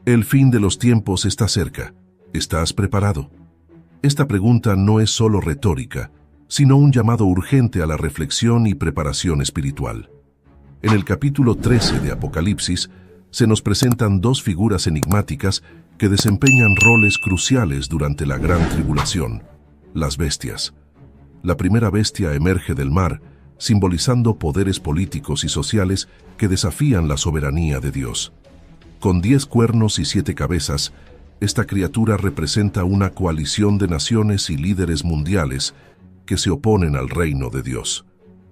El fin de los tiempos está cerca. ¿Estás preparado? Esta pregunta no es solo retórica, sino un llamado urgente a la reflexión y preparación espiritual. En el capítulo 13 de Apocalipsis, se nos presentan dos figuras enigmáticas que desempeñan roles cruciales durante la gran tribulación: las bestias. La primera bestia emerge del mar, simbolizando poderes políticos y sociales que desafían la soberanía de Dios. Con 10 cuernos y 7 cabezas, esta criatura representa una coalición de naciones y líderes mundiales que se oponen al reino de Dios.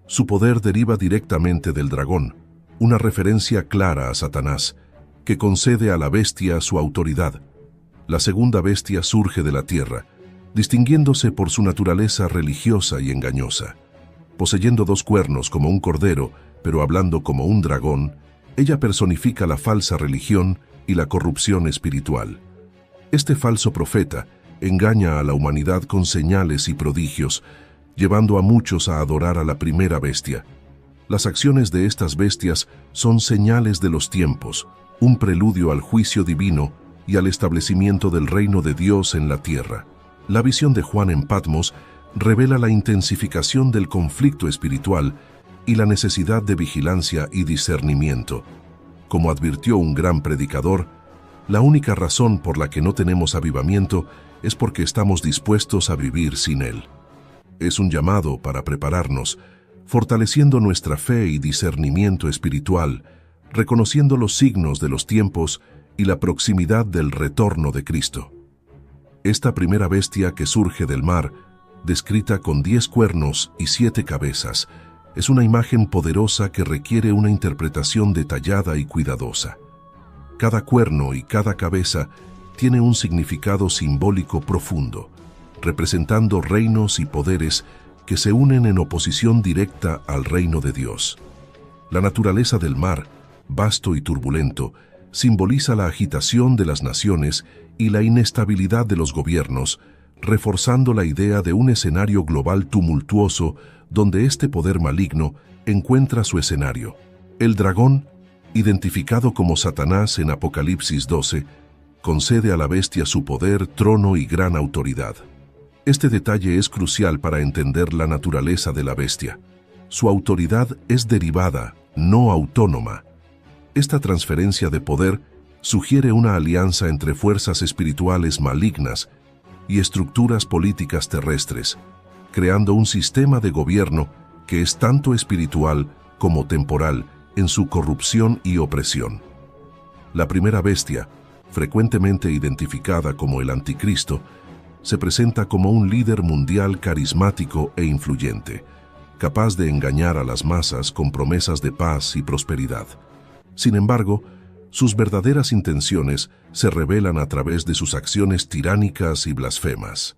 Su poder deriva directamente del dragón, una referencia clara a Satanás, que concede a la bestia su autoridad. La segunda bestia surge de la tierra, distinguiéndose por su naturaleza religiosa y engañosa. Poseyendo 2 cuernos como un cordero, pero hablando como un dragón, ella personifica la falsa religión y la corrupción espiritual. Este falso profeta engaña a la humanidad con señales y prodigios, llevando a muchos a adorar a la primera bestia. Las acciones de estas bestias son señales de los tiempos, un preludio al juicio divino y al establecimiento del reino de Dios en la tierra. La visión de Juan en Patmos revela la intensificación del conflicto espiritual y la necesidad de vigilancia y discernimiento. Como advirtió un gran predicador, la única razón por la que no tenemos avivamiento es porque estamos dispuestos a vivir sin él. Es un llamado para prepararnos, fortaleciendo nuestra fe y discernimiento espiritual, reconociendo los signos de los tiempos y la proximidad del retorno de Cristo. Esta primera bestia que surge del mar, descrita con 10 cuernos y 7 cabezas, es una imagen poderosa que requiere una interpretación detallada y cuidadosa. Cada cuerno y cada cabeza tiene un significado simbólico profundo, representando reinos y poderes que se unen en oposición directa al reino de Dios. La naturaleza del mar, vasto y turbulento, simboliza la agitación de las naciones y la inestabilidad de los gobiernos, reforzando la idea de un escenario global tumultuoso donde este poder maligno encuentra su escenario. El dragón, identificado como Satanás en Apocalipsis 12, concede a la bestia su poder, trono y gran autoridad. Este detalle es crucial para entender la naturaleza de la bestia. Su autoridad es derivada, no autónoma. Esta transferencia de poder sugiere una alianza entre fuerzas espirituales malignas y estructuras políticas terrestres, creando un sistema de gobierno que es tanto espiritual como temporal en su corrupción y opresión. La primera bestia, frecuentemente identificada como el Anticristo, se presenta como un líder mundial carismático e influyente, capaz de engañar a las masas con promesas de paz y prosperidad. Sin embargo, sus verdaderas intenciones se revelan a través de sus acciones tiránicas y blasfemas.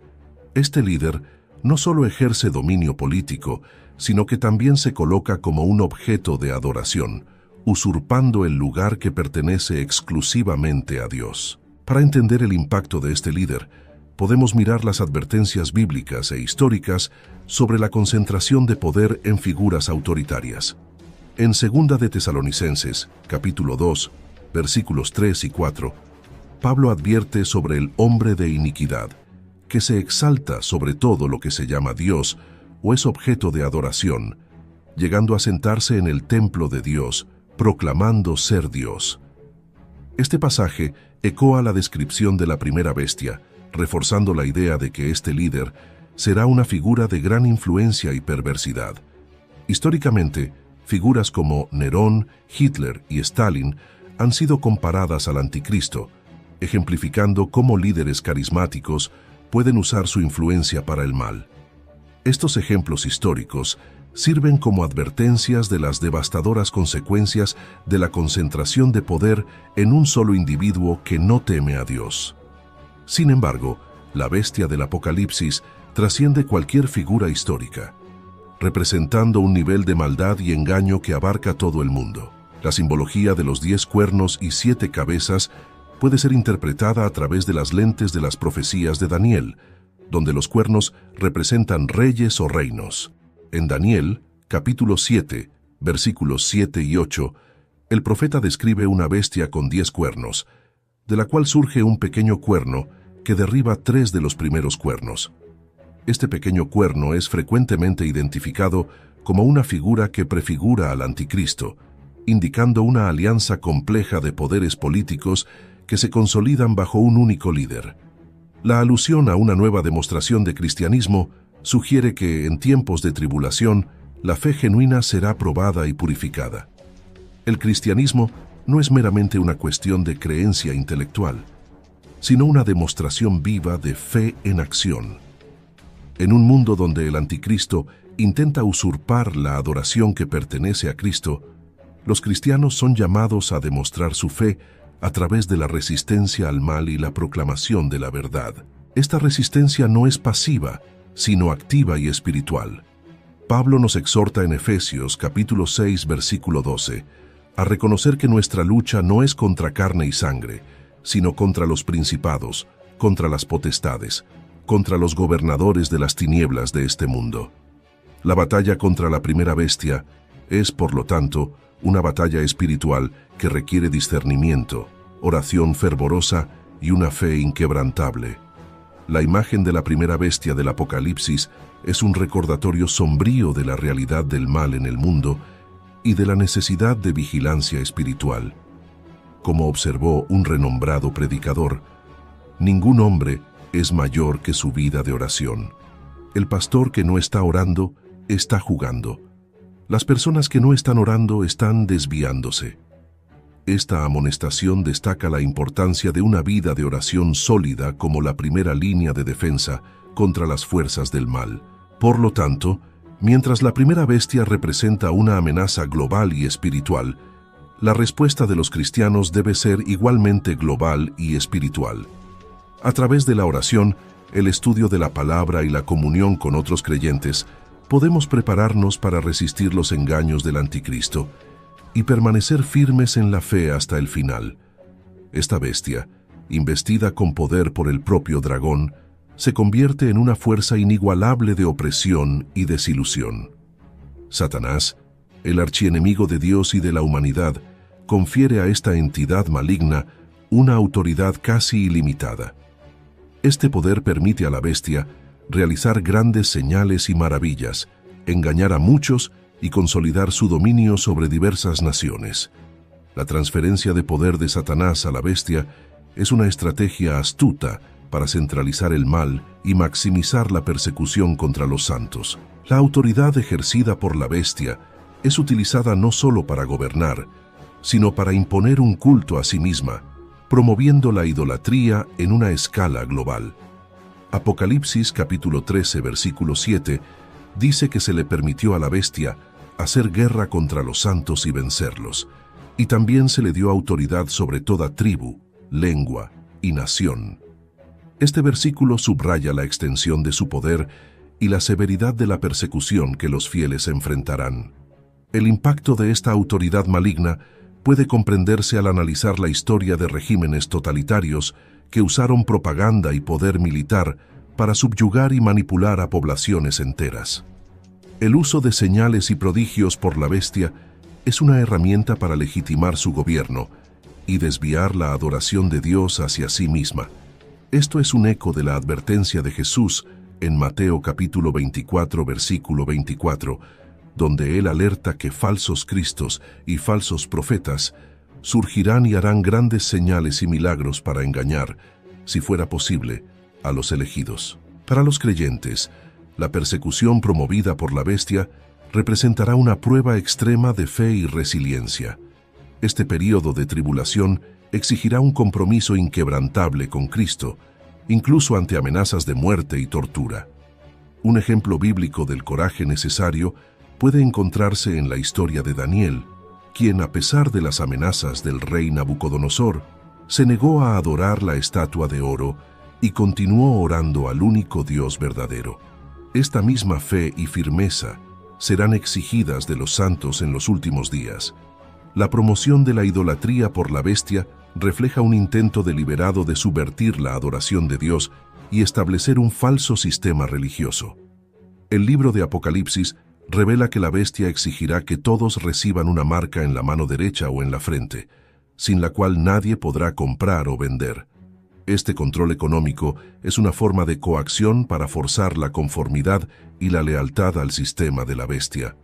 Este líder no solo ejerce dominio político, sino que también se coloca como un objeto de adoración, usurpando el lugar que pertenece exclusivamente a Dios. Para entender el impacto de este líder, podemos mirar las advertencias bíblicas e históricas sobre la concentración de poder en figuras autoritarias. En 2 de Tesalonicenses, capítulo 2, versículos 3 y 4, Pablo advierte sobre el hombre de iniquidad, que se exalta sobre todo lo que se llama Dios o es objeto de adoración, llegando a sentarse en el templo de Dios, proclamando ser Dios. Este pasaje ecoa la descripción de la primera bestia, reforzando la idea de que este líder será una figura de gran influencia y perversidad. Históricamente, figuras como Nerón, Hitler y Stalin han sido comparadas al Anticristo, ejemplificando cómo líderes carismáticos pueden usar su influencia para el mal. Estos ejemplos históricos sirven como advertencias de las devastadoras consecuencias de la concentración de poder en un solo individuo que no teme a Dios. Sin embargo, la bestia del Apocalipsis trasciende cualquier figura histórica, representando un nivel de maldad y engaño que abarca todo el mundo. La simbología de los 10 cuernos y 7 cabezas puede ser interpretada a través de las lentes de las profecías de Daniel, donde los cuernos representan reyes o reinos. En Daniel, capítulo 7, versículos 7 y 8, el profeta describe una bestia con 10 cuernos, de la cual surge un pequeño cuerno que derriba 3 de los primeros cuernos. Este pequeño cuerno es frecuentemente identificado como una figura que prefigura al anticristo, indicando una alianza compleja de poderes políticos que se consolidan bajo un único líder. La alusión a una nueva demostración de cristianismo sugiere que, en tiempos de tribulación, la fe genuina será probada y purificada. El cristianismo no es meramente una cuestión de creencia intelectual, sino una demostración viva de fe en acción. En un mundo donde el anticristo intenta usurpar la adoración que pertenece a Cristo, los cristianos son llamados a demostrar su fe a través de la resistencia al mal y la proclamación de la verdad. Esta resistencia no es pasiva, sino activa y espiritual. Pablo nos exhorta en Efesios capítulo 6, versículo 12, a reconocer que nuestra lucha no es contra carne y sangre, sino contra los principados, contra las potestades, contra los gobernadores de las tinieblas de este mundo. La batalla contra la primera bestia es, por lo tanto, una batalla espiritual que requiere discernimiento, oración fervorosa y una fe inquebrantable. La imagen de la primera bestia del Apocalipsis es un recordatorio sombrío de la realidad del mal en el mundo y de la necesidad de vigilancia espiritual. Como observó un renombrado predicador, ningún hombre es mayor que su vida de oración. El pastor que no está orando está jugando. Las personas que no están orando están desviándose. Esta amonestación destaca la importancia de una vida de oración sólida como la primera línea de defensa contra las fuerzas del mal. Por lo tanto, mientras la primera bestia representa una amenaza global y espiritual, la respuesta de los cristianos debe ser igualmente global y espiritual. A través de la oración, el estudio de la palabra y la comunión con otros creyentes, podemos prepararnos para resistir los engaños del anticristo y permanecer firmes en la fe hasta el final. Esta bestia, investida con poder por el propio dragón, se convierte en una fuerza inigualable de opresión y desilusión. Satanás, el archienemigo de Dios y de la humanidad, confiere a esta entidad maligna una autoridad casi ilimitada. Este poder permite a la bestia realizar grandes señales y maravillas, engañar a muchos y consolidar su dominio sobre diversas naciones. La transferencia de poder de Satanás a la bestia es una estrategia astuta para centralizar el mal y maximizar la persecución contra los santos. La autoridad ejercida por la bestia es utilizada no solo para gobernar, sino para imponer un culto a sí misma, promoviendo la idolatría en una escala global. Apocalipsis capítulo 13, versículo 7, dice que se le permitió a la bestia hacer guerra contra los santos y vencerlos, y también se le dio autoridad sobre toda tribu, lengua y nación. Este versículo subraya la extensión de su poder y la severidad de la persecución que los fieles enfrentarán. El impacto de esta autoridad maligna puede comprenderse al analizar la historia de regímenes totalitarios que usaron propaganda y poder militar para subyugar y manipular a poblaciones enteras. El uso de señales y prodigios por la bestia es una herramienta para legitimar su gobierno y desviar la adoración de Dios hacia sí misma. Esto es un eco de la advertencia de Jesús en Mateo capítulo 24, versículo 24, donde Él alerta que falsos cristos y falsos profetas surgirán y harán grandes señales y milagros para engañar, si fuera posible, a los elegidos. Para los creyentes, la persecución promovida por la bestia representará una prueba extrema de fe y resiliencia. Este período de tribulación exigirá un compromiso inquebrantable con Cristo, incluso ante amenazas de muerte y tortura. Un ejemplo bíblico del coraje necesario puede encontrarse en la historia de Daniel, quien, a pesar de las amenazas del rey Nabucodonosor, se negó a adorar la estatua de oro y continuó orando al único Dios verdadero. Esta misma fe y firmeza serán exigidas de los santos en los últimos días. La promoción de la idolatría por la bestia refleja un intento deliberado de subvertir la adoración de Dios y establecer un falso sistema religioso. El libro de Apocalipsis revela que la bestia exigirá que todos reciban una marca en la mano derecha o en la frente, sin la cual nadie podrá comprar o vender. Este control económico es una forma de coacción para forzar la conformidad y la lealtad al sistema de la bestia.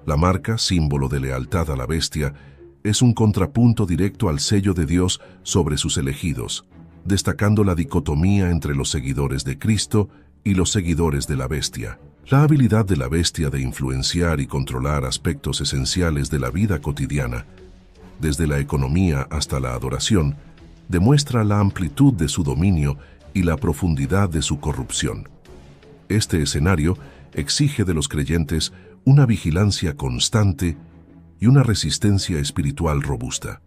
La marca, símbolo de lealtad a la bestia, es un contrapunto directo al sello de Dios sobre sus elegidos, destacando la dicotomía entre los seguidores de Cristo y los seguidores de la bestia. La habilidad de la bestia de influenciar y controlar aspectos esenciales de la vida cotidiana, desde la economía hasta la adoración, demuestra la amplitud de su dominio y la profundidad de su corrupción. Este escenario exige de los creyentes una vigilancia constante y una resistencia espiritual robusta.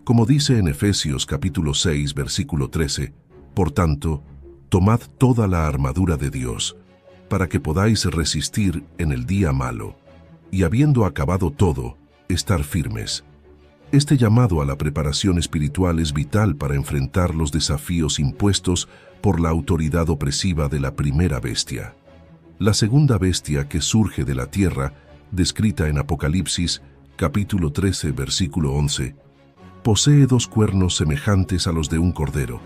Como dice en Efesios capítulo 6, versículo 13, por tanto, tomad toda la armadura de Dios, para que podáis resistir en el día malo, y habiendo acabado todo, estar firmes. Este llamado a la preparación espiritual es vital para enfrentar los desafíos impuestos por la autoridad opresiva de la primera bestia. La segunda bestia que surge de la tierra, descrita en Apocalipsis, capítulo 13, versículo 11, posee 2 cuernos semejantes a los de un cordero,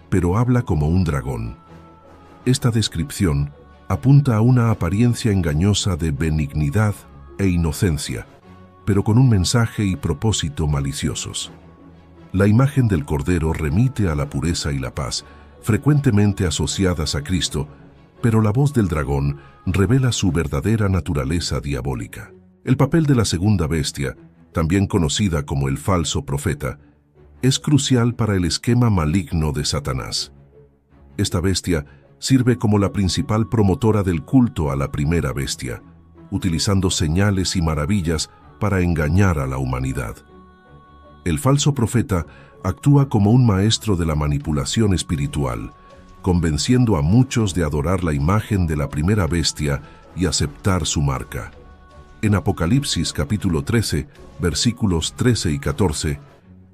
pero habla como un dragón. Esta descripción apunta a una apariencia engañosa de benignidad e inocencia, pero con un mensaje y propósito maliciosos. La imagen del Cordero remite a la pureza y la paz, frecuentemente asociadas a Cristo, pero la voz del dragón revela su verdadera naturaleza diabólica. El papel de la segunda bestia, también conocida como el falso profeta, es crucial para el esquema maligno de Satanás. Esta bestia sirve como la principal promotora del culto a la primera bestia, utilizando señales y maravillas para engañar a la humanidad. El falso profeta actúa como un maestro de la manipulación espiritual, convenciendo a muchos de adorar la imagen de la primera bestia y aceptar su marca. En Apocalipsis capítulo 13, versículos 13 y 14,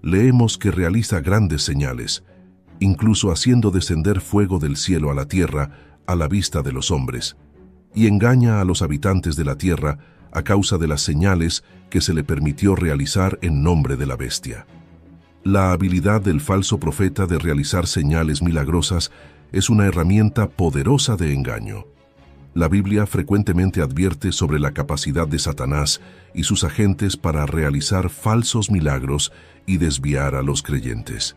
leemos que realiza grandes señales, incluso haciendo descender fuego del cielo a la tierra a la vista de los hombres, y engaña a los habitantes de la tierra a causa de las señales que se le permitió realizar en nombre de la bestia. La habilidad del falso profeta de realizar señales milagrosas es una herramienta poderosa de engaño. La Biblia frecuentemente advierte sobre la capacidad de Satanás y sus agentes para realizar falsos milagros y desviar a los creyentes.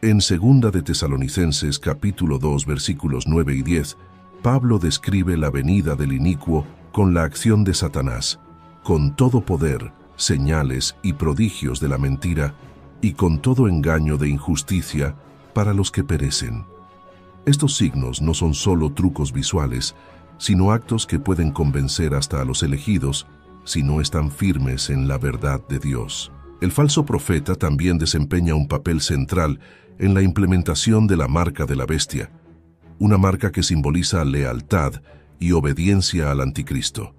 En 2 de Tesalonicenses capítulo 2 versículos 9 y 10, Pablo describe la venida del inicuo con la acción de Satanás, con todo poder, señales y prodigios de la mentira, y con todo engaño de injusticia para los que perecen. Estos signos no son solo trucos visuales, sino actos que pueden convencer hasta a los elegidos si no están firmes en la verdad de Dios. El falso profeta también desempeña un papel central en la implementación de la marca de la bestia, una marca que simboliza lealtad y obediencia al anticristo.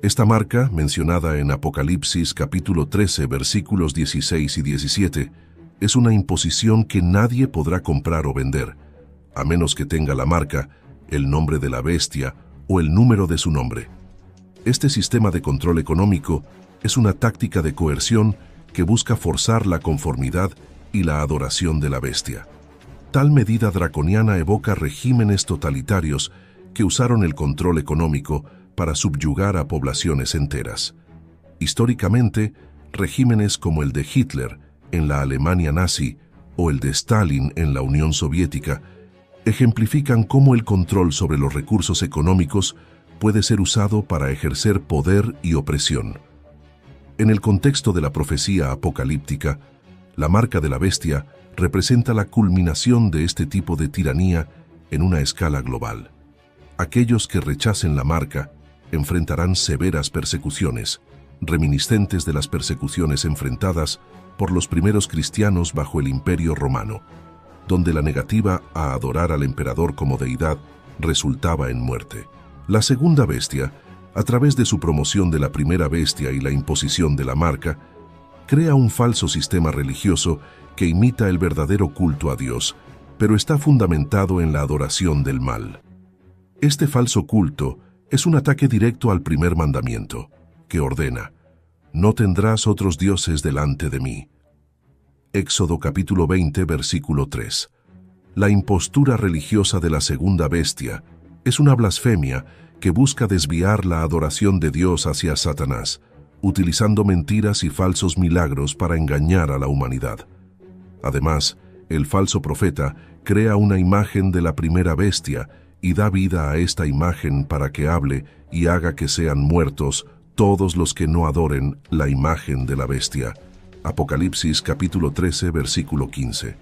Esta marca, mencionada en Apocalipsis capítulo 13, versículos 16 y 17, es una imposición que nadie podrá comprar o vender, a menos que tenga la marca, el nombre de la bestia o el número de su nombre. Este sistema de control económico es una táctica de coerción que busca forzar la conformidad y la adoración de la bestia. Tal medida draconiana evoca regímenes totalitarios que usaron el control económico para subyugar a poblaciones enteras. Históricamente, regímenes como el de Hitler en la Alemania nazi o el de Stalin en la Unión Soviética ejemplifican cómo el control sobre los recursos económicos puede ser usado para ejercer poder y opresión. En el contexto de la profecía apocalíptica, la marca de la bestia representa la culminación de este tipo de tiranía en una escala global. Aquellos que rechacen la marca enfrentarán severas persecuciones, reminiscentes de las persecuciones enfrentadas por los primeros cristianos bajo el Imperio Romano, donde la negativa a adorar al emperador como deidad resultaba en muerte. La segunda bestia, a través de su promoción de la primera bestia y la imposición de la marca, crea un falso sistema religioso que imita el verdadero culto a Dios, pero está fundamentado en la adoración del mal. Este falso culto es un ataque directo al primer mandamiento, que ordena: «No tendrás otros dioses delante de mí». Éxodo capítulo 20, versículo 3. La impostura religiosa de la segunda bestia es una blasfemia que busca desviar la adoración de Dios hacia Satanás, utilizando mentiras y falsos milagros para engañar a la humanidad. Además, el falso profeta crea una imagen de la primera bestia y da vida a esta imagen para que hable y haga que sean muertos todos los que no adoren la imagen de la bestia. Apocalipsis capítulo 13, versículo 15.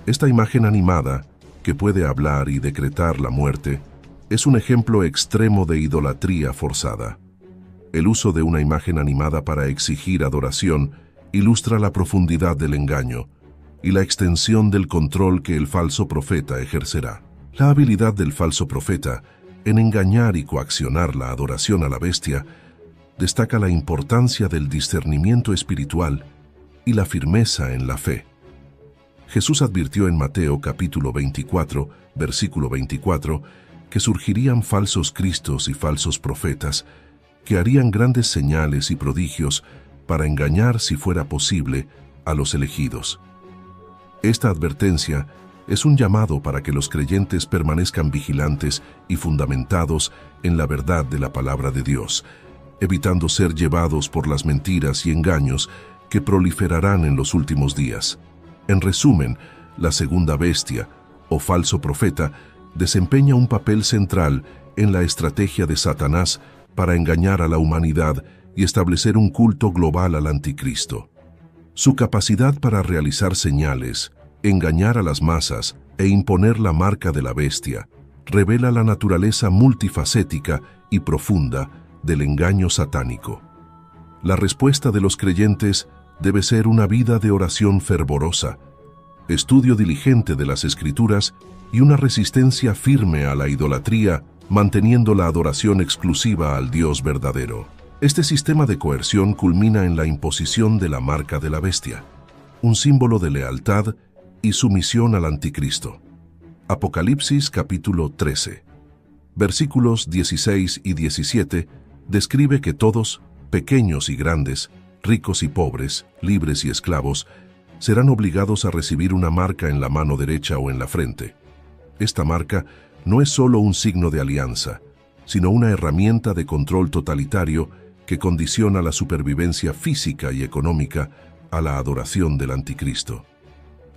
Esta imagen animada, que puede hablar y decretar la muerte, es un ejemplo extremo de idolatría forzada. El uso de una imagen animada para exigir adoración ilustra la profundidad del engaño y la extensión del control que el falso profeta ejercerá. La habilidad del falso profeta en engañar y coaccionar la adoración a la bestia destaca la importancia del discernimiento espiritual y la firmeza en la fe. Jesús advirtió en Mateo capítulo 24, versículo 24, que surgirían falsos cristos y falsos profetas que harían grandes señales y prodigios para engañar, si fuera posible, a los elegidos. Esta advertencia es un llamado para que los creyentes permanezcan vigilantes y fundamentados en la verdad de la palabra de Dios, evitando ser llevados por las mentiras y engaños que proliferarán en los últimos días. En resumen, la segunda bestia, o falso profeta, desempeña un papel central en la estrategia de Satanás para engañar a la humanidad y establecer un culto global al anticristo. Su capacidad para realizar señales, engañar a las masas e imponer la marca de la bestia revela la naturaleza multifacética y profunda del engaño satánico. La respuesta de los creyentes debe ser una vida de oración fervorosa, estudio diligente de las Escrituras y una resistencia firme a la idolatría, manteniendo la adoración exclusiva al Dios verdadero. Este sistema de coerción culmina en la imposición de la marca de la bestia, un símbolo de lealtad y sumisión al anticristo. Apocalipsis capítulo 13, versículos 16 y 17, describe que todos, pequeños y grandes, ricos y pobres, libres y esclavos, serán obligados a recibir una marca en la mano derecha o en la frente. Esta marca no es solo un signo de alianza, sino una herramienta de control totalitario que condiciona la supervivencia física y económica a la adoración del anticristo.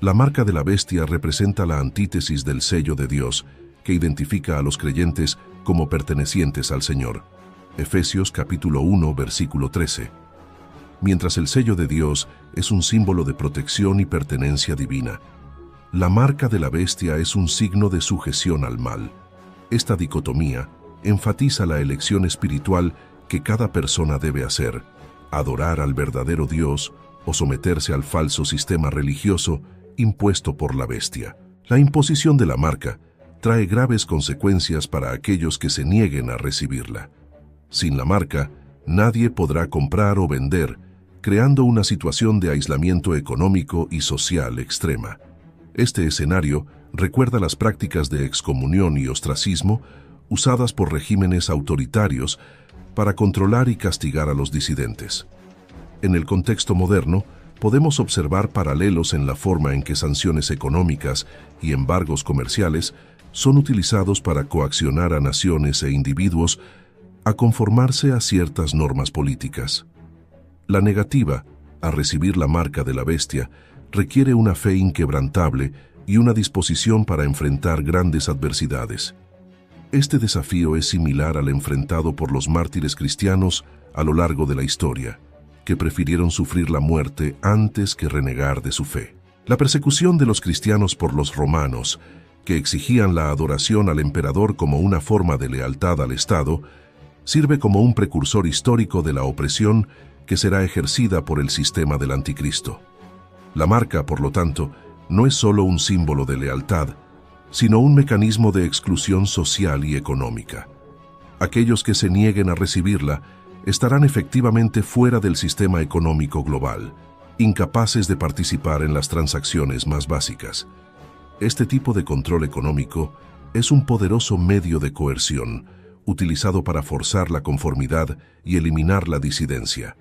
La marca de la bestia representa la antítesis del sello de Dios, que identifica a los creyentes como pertenecientes al Señor. Efesios capítulo 1, versículo 13. Mientras el sello de Dios es un símbolo de protección y pertenencia divina, la marca de la bestia es un signo de sujeción al mal. Esta dicotomía enfatiza la elección espiritual que cada persona debe hacer: adorar al verdadero Dios o someterse al falso sistema religioso impuesto por la bestia. La imposición de la marca trae graves consecuencias para aquellos que se nieguen a recibirla. Sin la marca, nadie podrá comprar o vender, creando una situación de aislamiento económico y social extrema. Este escenario recuerda las prácticas de excomunión y ostracismo usadas por regímenes autoritarios para controlar y castigar a los disidentes. En el contexto moderno, podemos observar paralelos en la forma en que sanciones económicas y embargos comerciales son utilizados para coaccionar a naciones e individuos a conformarse a ciertas normas políticas. La negativa a recibir la marca de la bestia requiere una fe inquebrantable y una disposición para enfrentar grandes adversidades. Este desafío es similar al enfrentado por los mártires cristianos a lo largo de la historia, que prefirieron sufrir la muerte antes que renegar de su fe. La persecución de los cristianos por los romanos, que exigían la adoración al emperador como una forma de lealtad al Estado, sirve como un precursor histórico de la opresión que será ejercida por el sistema del anticristo. La marca, por lo tanto, no es solo un símbolo de lealtad, sino un mecanismo de exclusión social y económica. Aquellos que se nieguen a recibirla estarán efectivamente fuera del sistema económico global, incapaces de participar en las transacciones más básicas. Este tipo de control económico es un poderoso medio de coerción, utilizado para forzar la conformidad y eliminar la disidencia.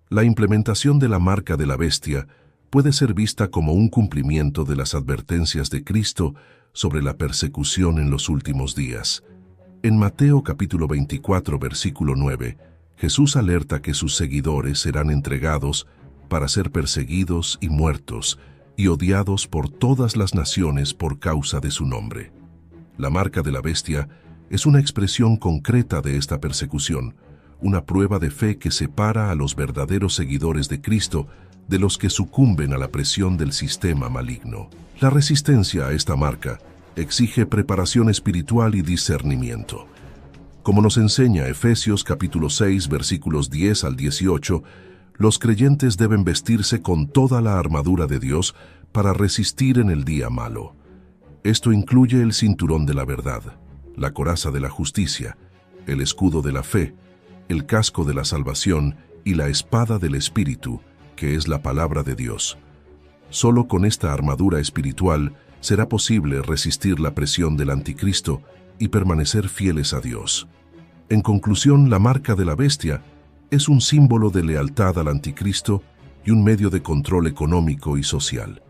La implementación de la marca de la bestia puede ser vista como un cumplimiento de las advertencias de Cristo sobre la persecución en los últimos días. En Mateo capítulo 24, versículo 9, Jesús alerta que sus seguidores serán entregados para ser perseguidos y muertos, y odiados por todas las naciones por causa de su nombre. La marca de la bestia es una expresión concreta de esta persecución, una prueba de fe que separa a los verdaderos seguidores de Cristo de los que sucumben a la presión del sistema maligno. La resistencia a esta marca exige preparación espiritual y discernimiento. Como nos enseña Efesios capítulo 6, versículos 10 al 18, los creyentes deben vestirse con toda la armadura de Dios para resistir en el día malo. Esto incluye el cinturón de la verdad, la coraza de la justicia, el escudo de la fe, el casco de la salvación y la espada del Espíritu, que es la palabra de Dios. Solo con esta armadura espiritual será posible resistir la presión del anticristo y permanecer fieles a Dios. En conclusión, la marca de la bestia es un símbolo de lealtad al anticristo y un medio de control económico y social.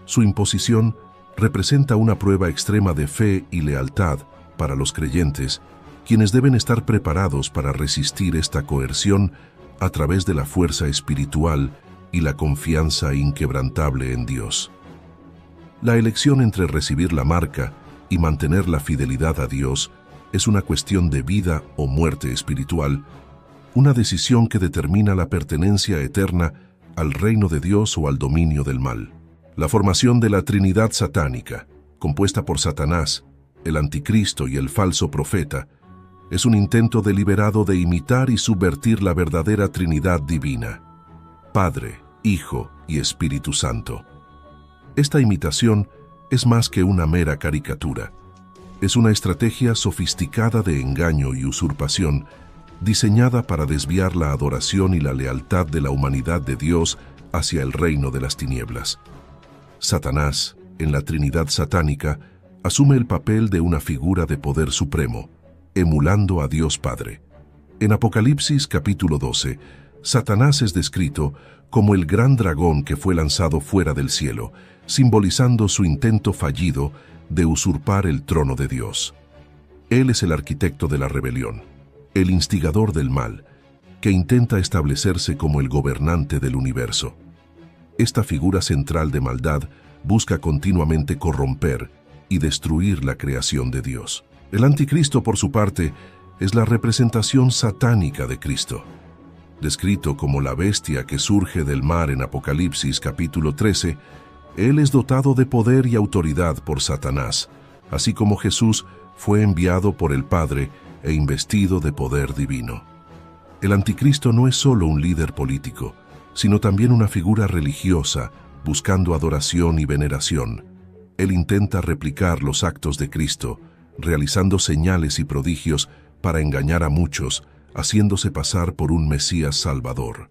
Su imposición representa una prueba extrema de fe y lealtad para los creyentes, quienes deben estar preparados para resistir esta coerción a través de la fuerza espiritual y la confianza inquebrantable en Dios. La elección entre recibir la marca y mantener la fidelidad a Dios es una cuestión de vida o muerte espiritual, una decisión que determina la pertenencia eterna al reino de Dios o al dominio del mal. La formación de la Trinidad satánica, compuesta por Satanás, el anticristo y el falso profeta, es un intento deliberado de imitar y subvertir la verdadera Trinidad divina, Padre, Hijo y Espíritu Santo. Esta imitación es más que una mera caricatura. Es una estrategia sofisticada de engaño y usurpación, diseñada para desviar la adoración y la lealtad de la humanidad de Dios hacia el reino de las tinieblas. Satanás, en la Trinidad satánica, asume el papel de una figura de poder supremo, emulando a Dios Padre. En Apocalipsis capítulo 12, Satanás es descrito como el gran dragón que fue lanzado fuera del cielo, simbolizando su intento fallido de usurpar el trono de Dios. Él es el arquitecto de la rebelión, el instigador del mal, que intenta establecerse como el gobernante del universo. Esta figura central de maldad busca continuamente corromper y destruir la creación de Dios. El anticristo, por su parte, es la representación satánica de Cristo. Descrito como la bestia que surge del mar en Apocalipsis capítulo 13, Él es dotado de poder y autoridad por Satanás, así como Jesús fue enviado por el Padre e investido de poder divino. El anticristo no es solo un líder político, sino también una figura religiosa, buscando adoración y veneración. Él intenta replicar los actos de Cristo, realizando señales y prodigios para engañar a muchos, haciéndose pasar por un Mesías Salvador.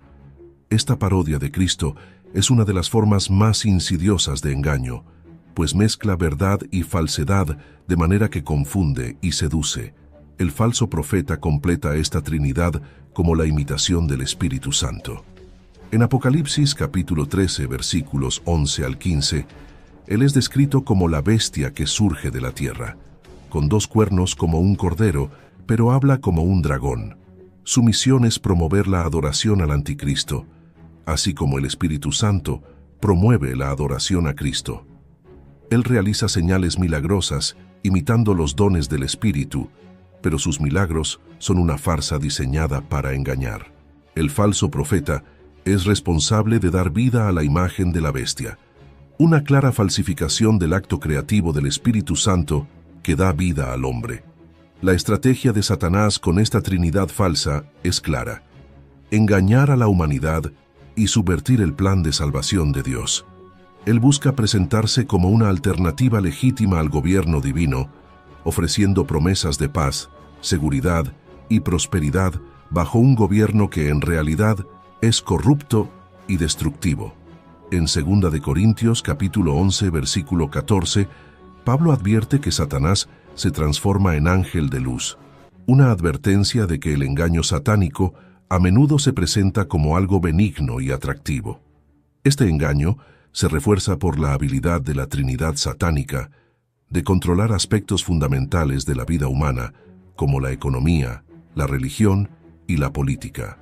Esta parodia de Cristo es una de las formas más insidiosas de engaño, pues mezcla verdad y falsedad de manera que confunde y seduce. El falso profeta completa esta Trinidad como la imitación del Espíritu Santo. En Apocalipsis capítulo 13, versículos 11 al 15, Él es descrito como la bestia que surge de la tierra, con dos cuernos como un cordero, pero habla como un dragón. Su misión es promover la adoración al anticristo, así como el Espíritu Santo promueve la adoración a Cristo. Él realiza señales milagrosas, imitando los dones del Espíritu, pero sus milagros son una farsa diseñada para engañar. El falso profeta es responsable de dar vida a la imagen de la bestia, una clara falsificación del acto creativo del Espíritu Santo que da vida al hombre. La estrategia de Satanás con esta Trinidad falsa es clara: engañar a la humanidad y subvertir el plan de salvación de Dios. Él busca presentarse como una alternativa legítima al gobierno divino, ofreciendo promesas de paz, seguridad y prosperidad bajo un gobierno que en realidad es corrupto y destructivo. En 2 de Corintios capítulo 11, versículo 14, Pablo advierte que Satanás se transforma en ángel de luz, una advertencia de que el engaño satánico a menudo se presenta como algo benigno y atractivo. Este engaño se refuerza por la habilidad de la Trinidad satánica de controlar aspectos fundamentales de la vida humana, como la economía, la religión y la política.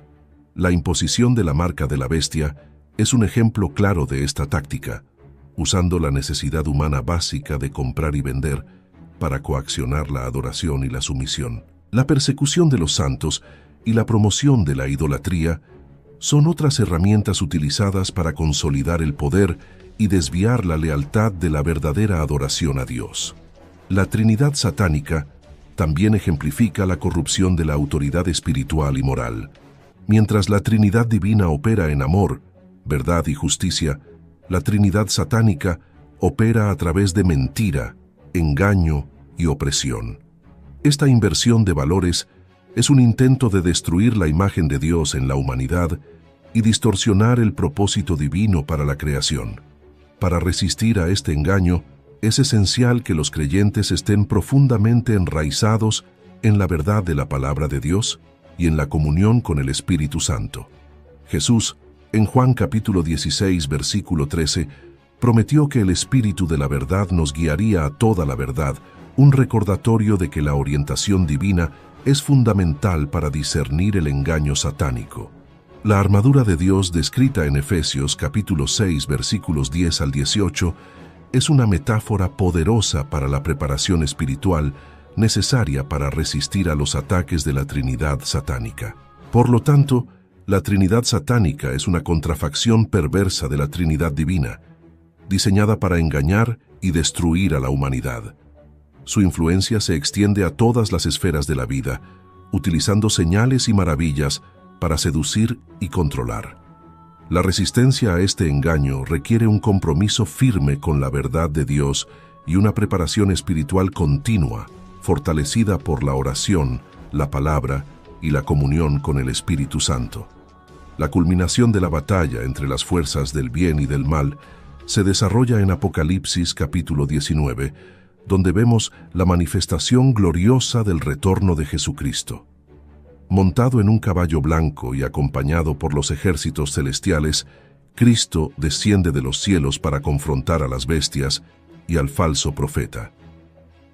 La imposición de la marca de la bestia es un ejemplo claro de esta táctica, usando la necesidad humana básica de comprar y vender para coaccionar la adoración y la sumisión. La persecución de los santos y la promoción de la idolatría son otras herramientas utilizadas para consolidar el poder y desviar la lealtad de la verdadera adoración a Dios. La Trinidad satánica también ejemplifica la corrupción de la autoridad espiritual y moral. Mientras la Trinidad divina opera en amor, verdad y justicia, la Trinidad satánica opera a través de mentira, engaño y opresión. Esta inversión de valores es un intento de destruir la imagen de Dios en la humanidad y distorsionar el propósito divino para la creación. Para resistir a este engaño, es esencial que los creyentes estén profundamente enraizados en la verdad de la palabra de Dios y en la comunión con el Espíritu Santo. Jesús, en Juan capítulo 16, versículo 13, prometió que el Espíritu de la verdad nos guiaría a toda la verdad, un recordatorio de que la orientación divina es fundamental para discernir el engaño satánico. La armadura de Dios descrita en Efesios capítulo 6, versículos 10 al 18, es una metáfora poderosa para la preparación espiritual necesaria para resistir a los ataques de la Trinidad satánica. Por lo tanto, la Trinidad satánica es una contrafacción perversa de la Trinidad divina, diseñada para engañar y destruir a la humanidad. Su influencia se extiende a todas las esferas de la vida, utilizando señales y maravillas para seducir y controlar. La resistencia a este engaño requiere un compromiso firme con la verdad de Dios y una preparación espiritual continua, fortalecida por la oración, la palabra y la comunión con el Espíritu Santo. La culminación de la batalla entre las fuerzas del bien y del mal se desarrolla en Apocalipsis capítulo 19, donde vemos la manifestación gloriosa del retorno de Jesucristo. Montado en un caballo blanco y acompañado por los ejércitos celestiales, Cristo desciende de los cielos para confrontar a las bestias y al falso profeta.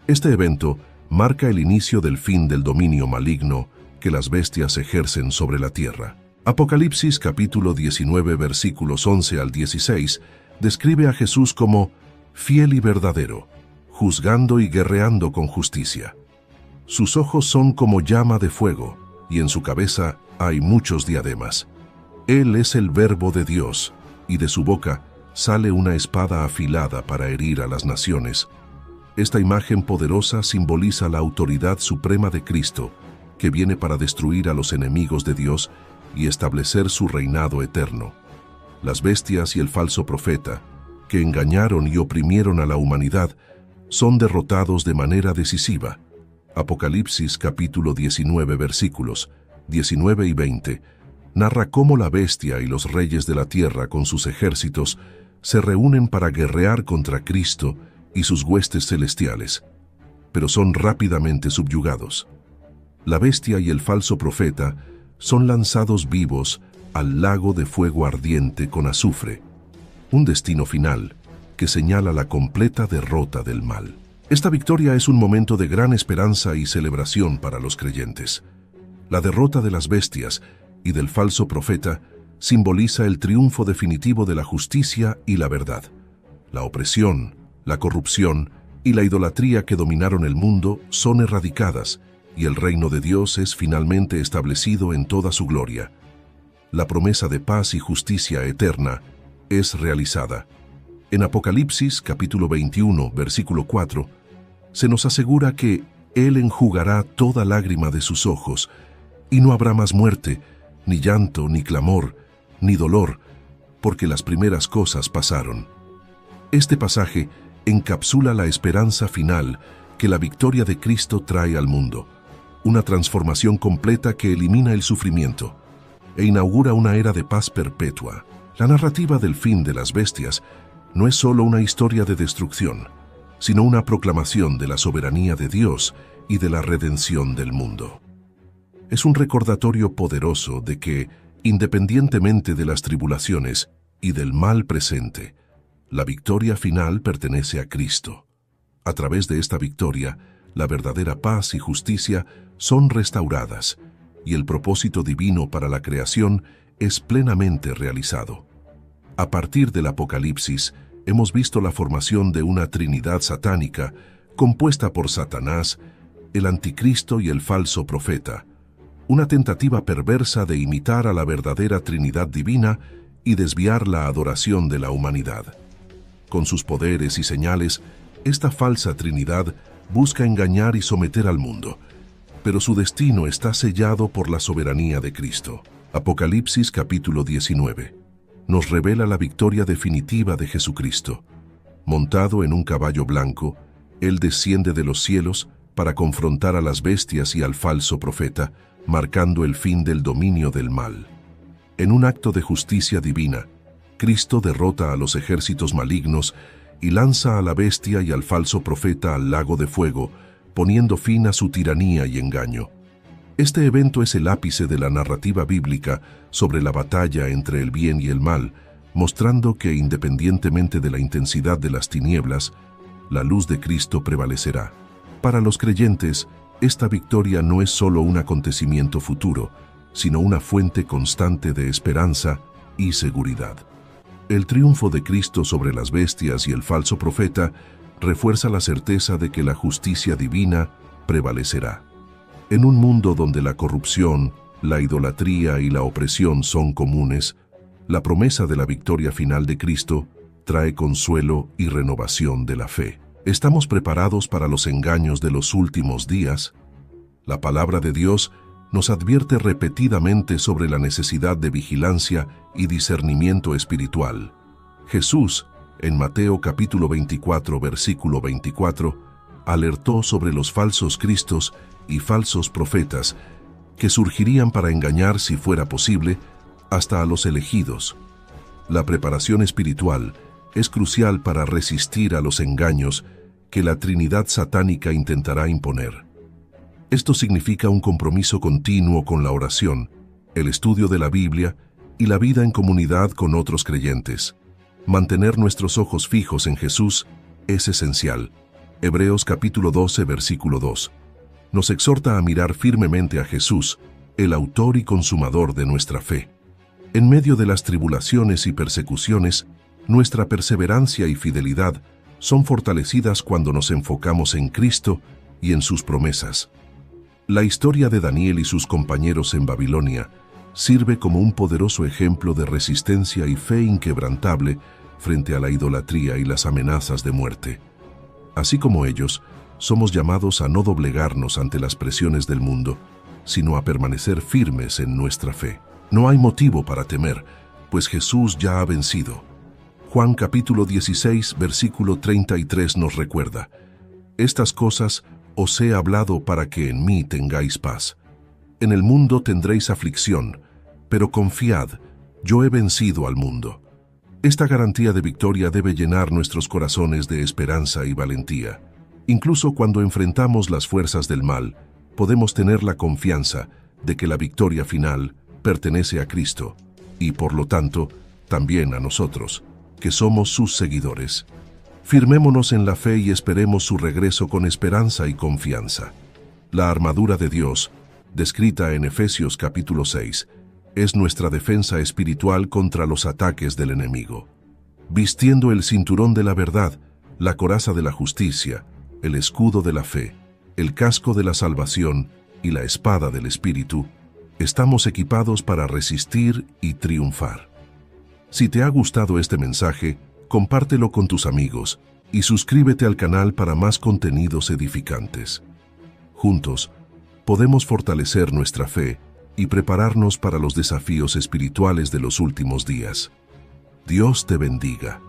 Este evento marca el inicio del fin del dominio maligno que las bestias ejercen sobre la tierra. Apocalipsis capítulo 19 versículos 11 al 16 describe a Jesús como fiel y verdadero, juzgando y guerreando con justicia. Sus ojos son como llama de fuego, y en su cabeza hay muchos diademas. Él es el Verbo de Dios, y de su boca sale una espada afilada para herir a las naciones. Esta imagen poderosa simboliza la autoridad suprema de Cristo, que viene para destruir a los enemigos de Dios y establecer su reinado eterno. Las bestias y el falso profeta, que engañaron y oprimieron a la humanidad, son derrotados de manera decisiva. Apocalipsis capítulo 19 versículos 19 y 20 narra cómo la bestia y los reyes de la tierra con sus ejércitos se reúnen para guerrear contra Cristo y sus huestes celestiales, pero son rápidamente subyugados. La bestia y el falso profeta son lanzados vivos al lago de fuego ardiente con azufre, un destino final que señala la completa derrota del mal. Esta victoria es un momento de gran esperanza y celebración para los creyentes. La derrota de las bestias y del falso profeta simboliza el triunfo definitivo de la justicia y la verdad. La opresión, la corrupción y la idolatría que dominaron el mundo son erradicadas y el reino de Dios es finalmente establecido en toda su gloria. La promesa de paz y justicia eterna es realizada. En Apocalipsis capítulo 21, versículo 4, se nos asegura que Él enjugará toda lágrima de sus ojos, y no habrá más muerte, ni llanto, ni clamor, ni dolor, porque las primeras cosas pasaron. Este pasaje encapsula la esperanza final que la victoria de Cristo trae al mundo, una transformación completa que elimina el sufrimiento e inaugura una era de paz perpetua. La narrativa del fin de las bestias no es solo una historia de destrucción, sino una proclamación de la soberanía de Dios y de la redención del mundo. Es un recordatorio poderoso de que, independientemente de las tribulaciones y del mal presente, La victoria final pertenece a Cristo. A través de esta victoria, la verdadera paz y justicia son restauradas, y el propósito divino para la creación es plenamente realizado. A partir del Apocalipsis, hemos visto la formación de una Trinidad satánica compuesta por Satanás, el Anticristo y el falso profeta, una tentativa perversa de imitar a la verdadera Trinidad divina y desviar la adoración de la humanidad. Con sus poderes y señales, esta falsa Trinidad busca engañar y someter al mundo, pero su destino está sellado por la soberanía de Cristo. Apocalipsis capítulo 19 nos revela la victoria definitiva de Jesucristo. Montado en un caballo blanco, Él desciende de los cielos para confrontar a las bestias y al falso profeta, marcando el fin del dominio del mal. En un acto de justicia divina, Cristo derrota a los ejércitos malignos y lanza a la bestia y al falso profeta al lago de fuego, poniendo fin a su tiranía y engaño. Este evento es el ápice de la narrativa bíblica sobre la batalla entre el bien y el mal, mostrando que independientemente de la intensidad de las tinieblas, la luz de Cristo prevalecerá. Para los creyentes, esta victoria no es solo un acontecimiento futuro, sino una fuente constante de esperanza y seguridad. El triunfo de Cristo sobre las bestias y el falso profeta refuerza la certeza de que la justicia divina prevalecerá. En un mundo donde la corrupción, la idolatría y la opresión son comunes, la promesa de la victoria final de Cristo trae consuelo y renovación de la fe. ¿Estamos preparados para los engaños de los últimos días? La palabra de Dios nos advierte repetidamente sobre la necesidad de vigilancia y discernimiento espiritual. Jesús, en Mateo capítulo 24, versículo 24, alertó sobre los falsos cristos y falsos profetas que surgirían para engañar, si fuera posible, hasta a los elegidos. La preparación espiritual es crucial para resistir a los engaños que la Trinidad satánica intentará imponer. Esto significa un compromiso continuo con la oración, el estudio de la Biblia y la vida en comunidad con otros creyentes. Mantener nuestros ojos fijos en Jesús es esencial. Hebreos capítulo 12, versículo 2. Nos exhorta a mirar firmemente a Jesús, el autor y consumador de nuestra fe. En medio de las tribulaciones y persecuciones, nuestra perseverancia y fidelidad son fortalecidas cuando nos enfocamos en Cristo y en sus promesas. La historia de Daniel y sus compañeros en Babilonia sirve como un poderoso ejemplo de resistencia y fe inquebrantable frente a la idolatría y las amenazas de muerte. Así como ellos, somos llamados a no doblegarnos ante las presiones del mundo, sino a permanecer firmes en nuestra fe. No hay motivo para temer, pues Jesús ya ha vencido. Juan capítulo 16, versículo 33 nos recuerda: estas cosas os he hablado para que en mí tengáis paz. En el mundo tendréis aflicción, pero confiad, yo he vencido al mundo. Esta garantía de victoria debe llenar nuestros corazones de esperanza y valentía. Incluso cuando enfrentamos las fuerzas del mal, podemos tener la confianza de que la victoria final pertenece a Cristo y, por lo tanto, también a nosotros, que somos sus seguidores. Firmémonos en la fe y esperemos su regreso con esperanza y confianza. La armadura de Dios, descrita en Efesios capítulo 6, es nuestra defensa espiritual contra los ataques del enemigo. Vistiendo el cinturón de la verdad, la coraza de la justicia, el escudo de la fe, el casco de la salvación y la espada del Espíritu, estamos equipados para resistir y triunfar. Si te ha gustado este mensaje, compártelo con tus amigos y suscríbete al canal para más contenidos edificantes. Juntos, podemos fortalecer nuestra fe y prepararnos para los desafíos espirituales de los últimos días. Dios te bendiga.